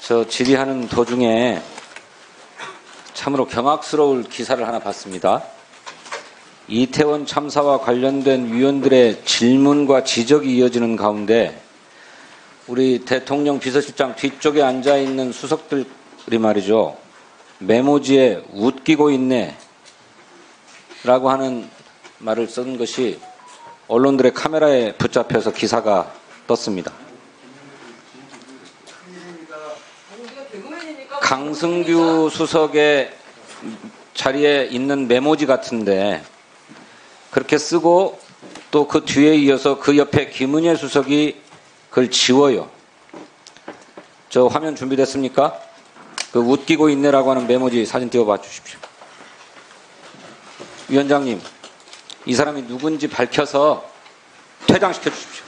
저 질의하는 도중에 참으로 경악스러울 기사를 하나 봤습니다. 이태원 참사와 관련된 위원들의 질문과 지적이 이어지는 가운데 우리 대통령 비서실장 뒤쪽에 앉아있는 수석들이 말이죠. 메모지에 웃기고 있네 라고 하는 말을 쓴 것이 언론들의 카메라에 붙잡혀서 기사가 떴습니다. 강승규 수석의 자리에 있는 메모지 같은데 그렇게 쓰고 또 그 뒤에 이어서 그 옆에 김은혜 수석이 그걸 지워요. 저 화면 준비됐습니까? 그 웃기고 있네라고 하는 메모지 사진 띄워봐 주십시오. 위원장님, 이 사람이 누군지 밝혀서 퇴장시켜 주십시오.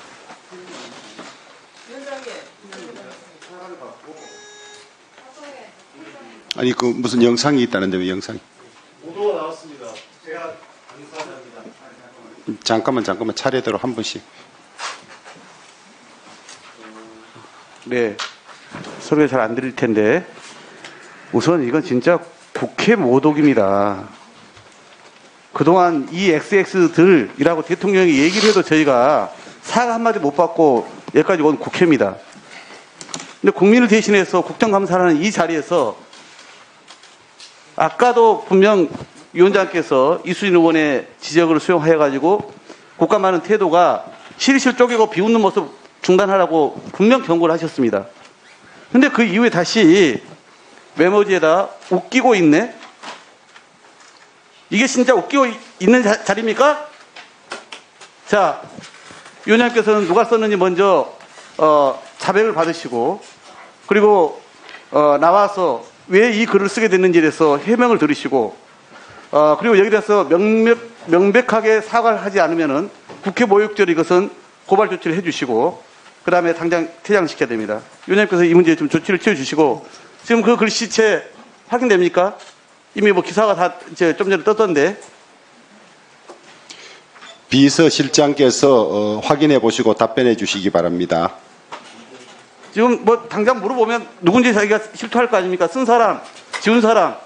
아니 그 무슨 영상이 있다는데 왜 영상이? 보도가 나왔습니다. 제가 감사합니다. 잠깐만 차례대로 한 분씩. 네, 소리가 잘 안 들릴 텐데 우선 이건 진짜 국회 모독입니다. 그동안 이 XX들이라고 대통령이 얘기를 해도 저희가 사과 한마디 못 받고 여기까지 온 국회입니다. 근데 국민을 대신해서 국정감사를 하는 이 자리에서 아까도 분명 위원장께서 이수진 의원의 지적을 수용하여가지고 국감하는 태도가 실실 쪼개고 비웃는 모습 중단하라고 분명 경고를 하셨습니다. 근데 그 이후에 다시 메모지에다 웃기고 있네? 이게 진짜 웃기고 있는 자리입니까? 자, 위원장께서는 누가 썼는지 먼저 자백을 받으시고 그리고 나와서 왜 이 글을 쓰게 됐는지에 대해서 해명을 들으시고 그리고 여기에 대해서 명백하게 사과를 하지 않으면은 국회 모욕죄로 이것은 고발 조치를 해주시고 그 다음에 당장 퇴장시켜야 됩니다. 위원장께서 이 문제에 좀 조치를 취해주시고 지금 그 글씨체 확인됩니까? 이미 뭐 기사가 다 이제 좀 전에 떴던데. 비서실장께서 확인해 보시고 답변해 주시기 바랍니다. 지금 뭐 당장 물어보면 누군지 자기가 실토할 거 아닙니까? 쓴 사람, 지운 사람.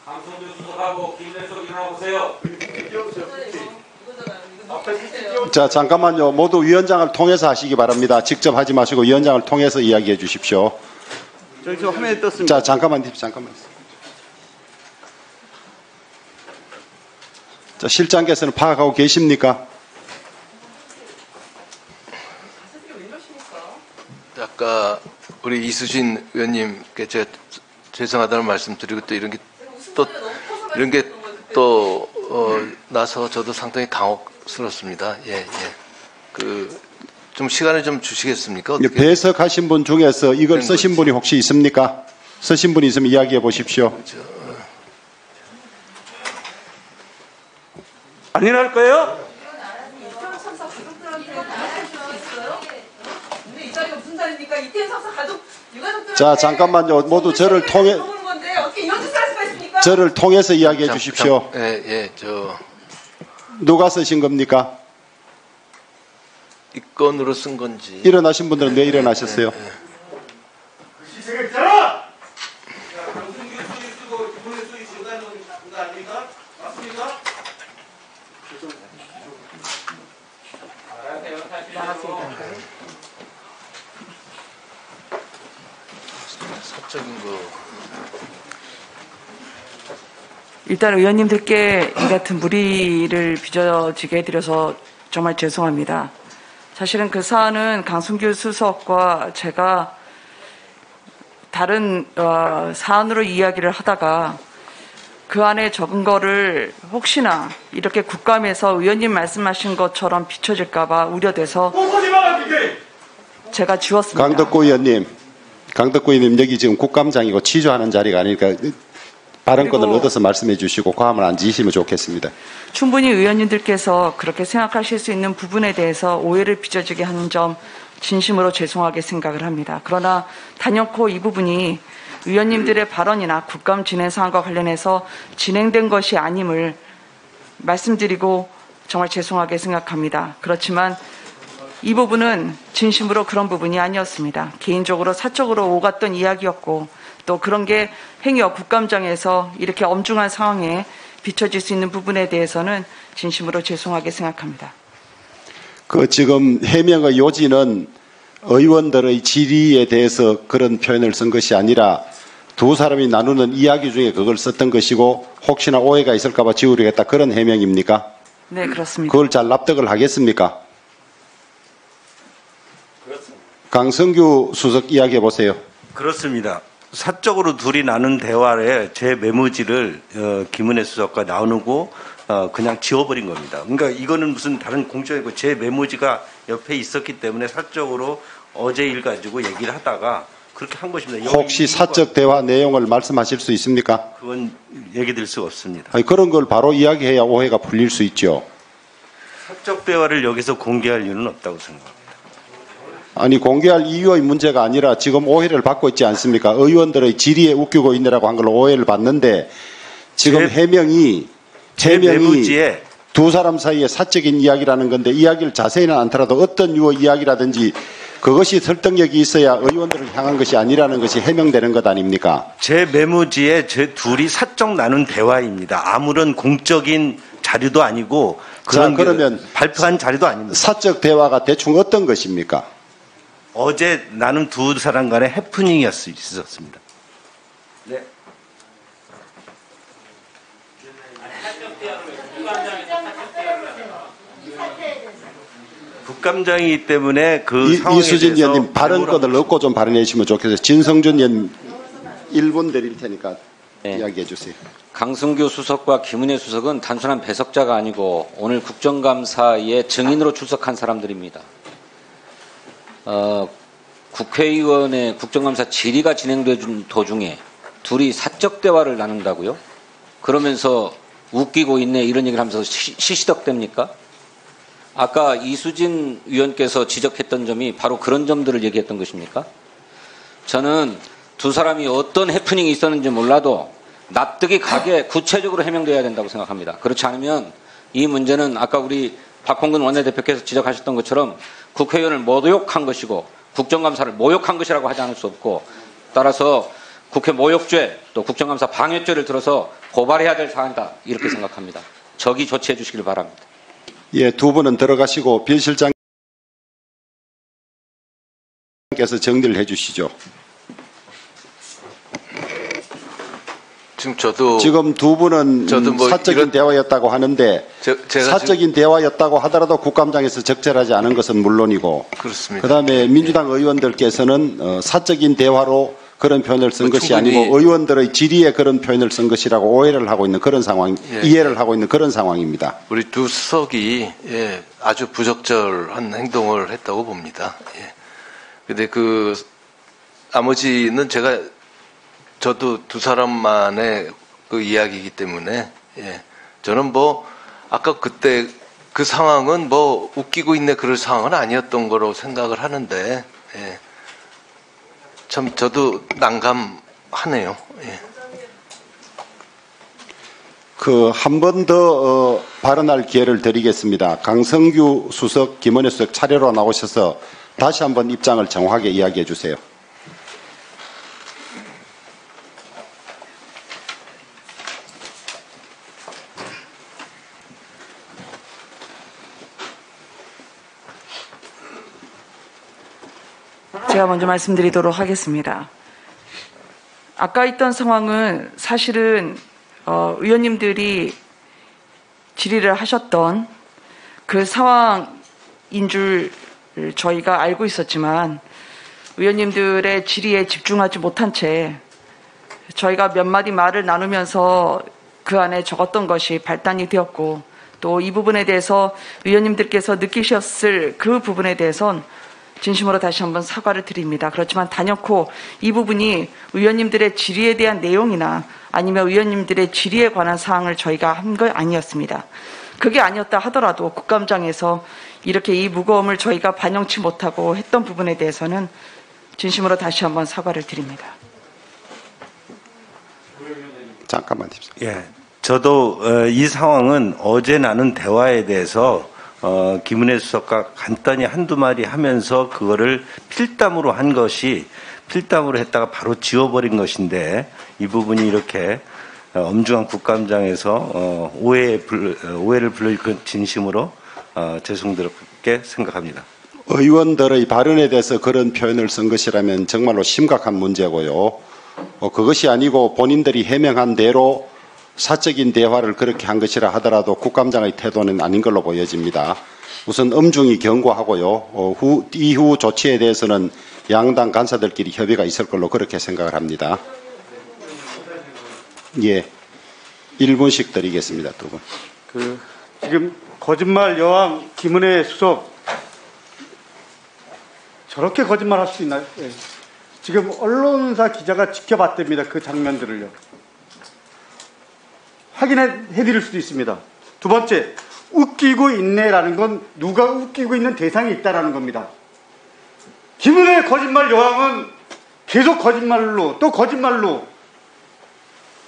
강성규 수석하고 김대석 일어나보세요. 자 잠깐만요. 모두 위원장을 통해서 하시기 바랍니다. 직접 하지 마시고 위원장을 통해서 이야기해 주십시오. 저기 지금 화면에 떴습니다. 자 잠깐만. 자 실장께서는 파악하고 계십니까? 아까 우리 이수진 의원님께 제가 죄송하다는 말씀드리고 또 이런 게 또 나서 저도 상당히 당혹스럽습니다. 예. 좀 시간을 좀 주시겠습니까? 어떻게? 배석하신 분 중에서 이걸 쓰신 분이 혹시 있습니까? 쓰신 분이 있으면 이야기해 보십시오. 아니랄 거예요? 자 잠깐만요. 모두 저를 통해서 이야기해 주십시오. 누가 쓰신 겁니까? 이 건으로 쓴 건지. 일어나신 분들은 왜 일어나셨어요? 사적인 거. 일단 의원님들께 이 같은 무리를 빚어지게 해드려서 정말 죄송합니다. 사실은 그 사안은 강승규 수석과 제가 다른 사안으로 이야기를 하다가 그 안에 적은 거를 혹시나 이렇게 국감에서 의원님 말씀하신 것처럼 비춰질까 봐 우려돼서 제가 지웠습니다. 강덕구 의원님 여기 지금 국감장이고 취조하는 자리가 아니니까 발언권을 얻어서 말씀해 주시고 과함을 안 지시면 좋겠습니다. 충분히 의원님들께서 그렇게 생각하실 수 있는 부분에 대해서 오해를 빚어지게 하는 점 진심으로 죄송하게 생각을 합니다. 그러나 단연코 이 부분이 의원님들의 발언이나 국감 진행 사항과 관련해서 진행된 것이 아님을 말씀드리고 정말 죄송하게 생각합니다. 그렇지만 이 부분은 진심으로 그런 부분이 아니었습니다. 개인적으로 사적으로 오갔던 이야기였고 또 그런 게 행여 국감장에서 이렇게 엄중한 상황에 비춰질 수 있는 부분에 대해서는 진심으로 죄송하게 생각합니다. 그 지금 해명의 요지는 의원들의 질의에 대해서 그런 표현을 쓴 것이 아니라 두 사람이 나누는 이야기 중에 그걸 썼던 것이고 혹시나 오해가 있을까 봐 지우려겠다 그런 해명입니까? 네, 그렇습니다. 그걸 잘 납득을 하겠습니까? 강성규 수석 이야기해 보세요. 그렇습니다. 사적으로 둘이 나눈 대화에 제 메모지를 김은혜 수석과 나누고 그냥 지워버린 겁니다. 그러니까 이거는 무슨 다른 공적이고 제 메모지가 옆에 있었기 때문에 사적으로 어제 일 가지고 얘기를 하다가 그렇게 한 것입니다. 혹시 사적 대화 내용을 말씀하실 수 있습니까? 그건 얘기 드릴 수가 없습니다. 아니, 그런 걸 바로 이야기해야 오해가 풀릴 수 있죠. 사적 대화를 여기서 공개할 이유는 없다고 생각합니다. 아니 공개할 이유의 문제가 아니라 지금 오해를 받고 있지 않습니까? 의원들의 질의에 웃기고 있느라고 한 걸로 오해를 받는데 지금 해명이 메모지에 두 사람 사이의 사적인 이야기라는 건데 이야기를 자세히는 않더라도 어떤 유의 이야기라든지 그것이 설득력이 있어야 의원들을 향한 것이 아니라는 것이 해명되는 것 아닙니까? 제 메모지에 제 둘이 사적 나눈 대화입니다. 아무런 공적인 자료도 아니고 그런 그러면 발표한 자료도 아닙니다. 사적 대화가 대충 어떤 것입니까? 어제 나는 두 사람 간의 해프닝이었습니다. 네. 국감장이기 때문에 그 상황에 이수진 대해서 의원님 발언권을 얻고 좀 발언해 주시면 좋겠어요. 진성준 의원 1분 드릴 테니까 네. 이야기해 주세요. 강승규 수석과 김은혜 수석은 단순한 배석자가 아니고 오늘 국정감사의 증인으로 출석한 사람들입니다. 국회의원의 국정감사 질의가 진행되는 도중에 둘이 사적 대화를 나눈다고요? 그러면서 웃기고 있네 이런 얘기를 하면서 시시덕됩니까? 아까 이수진 위원께서 지적했던 점이 바로 그런 점들을 얘기했던 것입니까? 저는 두 사람이 어떤 해프닝이 있었는지 몰라도 납득이 가게 구체적으로 해명돼야 된다고 생각합니다. 그렇지 않으면 이 문제는 아까 우리 박홍근 원내대표께서 지적하셨던 것처럼 국회의원을 모욕한 것이고 국정감사를 모욕한 것이라고 하지 않을 수 없고 따라서 국회 모욕죄 또 국정감사 방해죄를 들어서 고발해야 될 사안이다 이렇게 생각합니다. 적이 조치해 주시길 바랍니다. 예, 두 분은 들어가시고 빌 실장께서 정리를 해 주시죠. 지금 두 분은 사적인 대화였다고 하는데 사적인 대화였다고 하더라도 국감장에서 적절하지 않은 것은 물론이고 그렇습니다. 그다음에 민주당 의원들께서는 사적인 대화로 그런 표현을 쓴 것이 아니고 의원들의 질의에 그런 표현을 쓴 것이라고 오해를 하고 있는 그런 상황, 이해를 하고 있는 그런 상황입니다. 우리 두 수석이 아주 부적절한 행동을 했다고 봅니다. 근데 그 나머지는 저도 두 사람만의 그 이야기이기 때문에 저는 뭐 아까 그때 그 상황은 뭐 웃기고 있네 그럴 상황은 아니었던 거로 생각을 하는데 참 저도 난감하네요. 그 한 번 더 발언할 기회를 드리겠습니다. 강성규 수석, 김은혜 수석 차례로 나오셔서 다시 한번 입장을 정확하게 이야기해 주세요. 제가 먼저 말씀드리도록 하겠습니다. 아까 있던 상황은 사실은 의원님들이 질의를 하셨던 그 상황인 줄 저희가 알고 있었지만 의원님들의 질의에 집중하지 못한 채 저희가 몇 마디 말을 나누면서 그 안에 적었던 것이 발단이 되었고 또 이 부분에 대해서 의원님들께서 느끼셨을 그 부분에 대해선 진심으로 다시 한번 사과를 드립니다. 그렇지만 단연코 이 부분이 의원님들의 질의에 대한 내용이나 아니면 의원님들의 질의에 관한 사항을 저희가 한 거 아니었습니다. 그게 아니었다 하더라도 국감장에서 이렇게 이 무거움을 저희가 반영치 못하고 했던 부분에 대해서는 진심으로 다시 한번 사과를 드립니다. 잠깐만요. 예, 저도 이 상황은 어제 나눈 대화에 대해서 김은혜 수석과 간단히 한두 마디 하면서 그거를 필담으로 한 것이 필담으로 했다가 바로 지워버린 것인데 이 부분이 이렇게 엄중한 국감장에서 오해를 불러일 그 진심으로 죄송스럽게 생각합니다. 의원들의 발언에 대해서 그런 표현을 쓴 것이라면 정말로 심각한 문제고요. 그것이 아니고 본인들이 해명한 대로 사적인 대화를 그렇게 한 것이라 하더라도 국감장의 태도는 아닌 걸로 보여집니다. 우선 엄중히 경고하고요. 이후 조치에 대해서는 양당 간사들끼리 협의가 있을 걸로 그렇게 생각을 합니다. 예, 1분씩 드리겠습니다. 두 분. 지금 거짓말 여왕 김은혜 수석 저렇게 거짓말 할 수 있나요? 예. 지금 언론사 기자가 지켜봤답니다. 그 장면들을요. 확인해 드릴 수도 있습니다. 두 번째, 웃기고 있네라는 건 누가 웃기고 있는 대상이 있다라는 겁니다. 김은혜 거짓말 여왕은 계속 거짓말로 또 거짓말로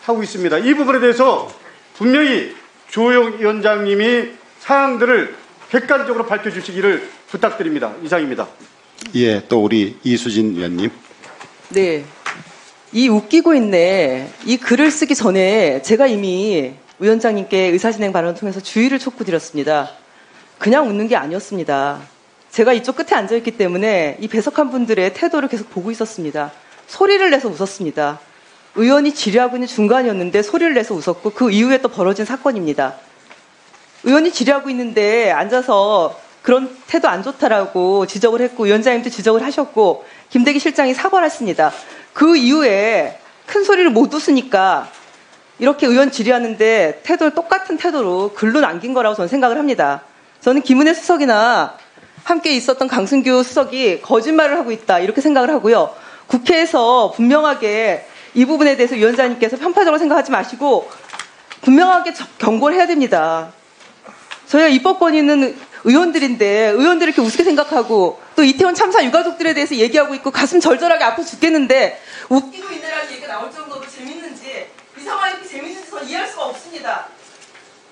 하고 있습니다. 이 부분에 대해서 분명히 조영 위원장님이 사항들을 객관적으로 밝혀주시기를 부탁드립니다. 이상입니다. 예, 또 우리 이수진 위원님. 네. 이 웃기고 있네. 이 글을 쓰기 전에 제가 이미 위원장님께 의사진행 발언을 통해서 주의를 촉구드렸습니다. 그냥 웃는 게 아니었습니다. 제가 이쪽 끝에 앉아있기 때문에 이 배석한 분들의 태도를 계속 보고 있었습니다. 소리를 내서 웃었습니다. 의원이 질의하고 있는 중간이었는데 소리를 내서 웃었고 그 이후에 또 벌어진 사건입니다. 의원이 질의하고 있는데 앉아서 그런 태도 안 좋다라고 지적을 했고 위원장님도 지적을 하셨고 김대기 실장이 사과를 했습니다. 그 이후에 큰 소리를 못 웃으니까 이렇게 의원 질의하는데 태도를 똑같은 태도로 글로 남긴 거라고 저는 생각을 합니다. 저는 김은혜 수석이나 함께 있었던 강승규 수석이 거짓말을 하고 있다 이렇게 생각을 하고요. 국회에서 분명하게 이 부분에 대해서 위원장님께서 편파적으로 생각하지 마시고 분명하게 경고를 해야 됩니다. 저희가 입법권이 있는 의원들인데 의원들을 이렇게 우습게 생각하고 또 이태원 참사 유가족들에 대해서 얘기하고 있고 가슴 절절하게 아파 죽겠는데 웃기고 있네라는 얘기가 나올 정도로 재밌는지 이 상황이 이렇게 재밌는지 저는 이해할 수가 없습니다.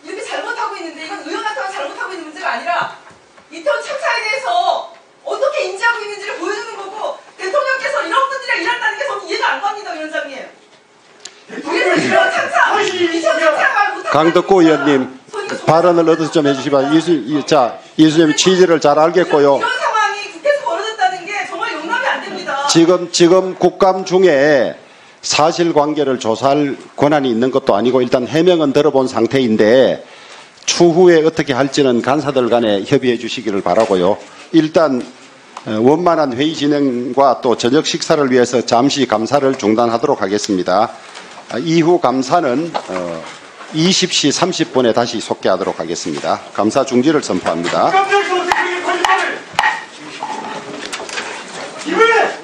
이렇게 잘못하고 있는데 이건 의원한테만 잘못하고 있는 문제가 아니라 이태원 참사에 대해서 어떻게 인지하고 있는지를 보여주는 거고 대통령께서 이런 분들이랑 일한다는 게 저는 이해가 안 갑니다. 위원장님. 이태원 참사 이태원 참사 말 못하고 강덕구 의원님 발언을 얻어서 좀 해주시면 이수님 취지를 잘 알겠고요. 이런 상황이 국회에서 벌어졌다는 게 정말 용납이 안 됩니다. 지금 국감 중에 사실관계를 조사할 권한이 있는 것도 아니고 일단 해명은 들어본 상태인데 추후에 어떻게 할지는 간사들 간에 협의해 주시기를 바라고요. 일단 원만한 회의 진행과 또 저녁 식사를 위해서 잠시 감사를 중단하도록 하겠습니다. 이후 감사는 20시 30분에 다시 속개하도록 하겠습니다. 감사 중지를 선포합니다. 이번에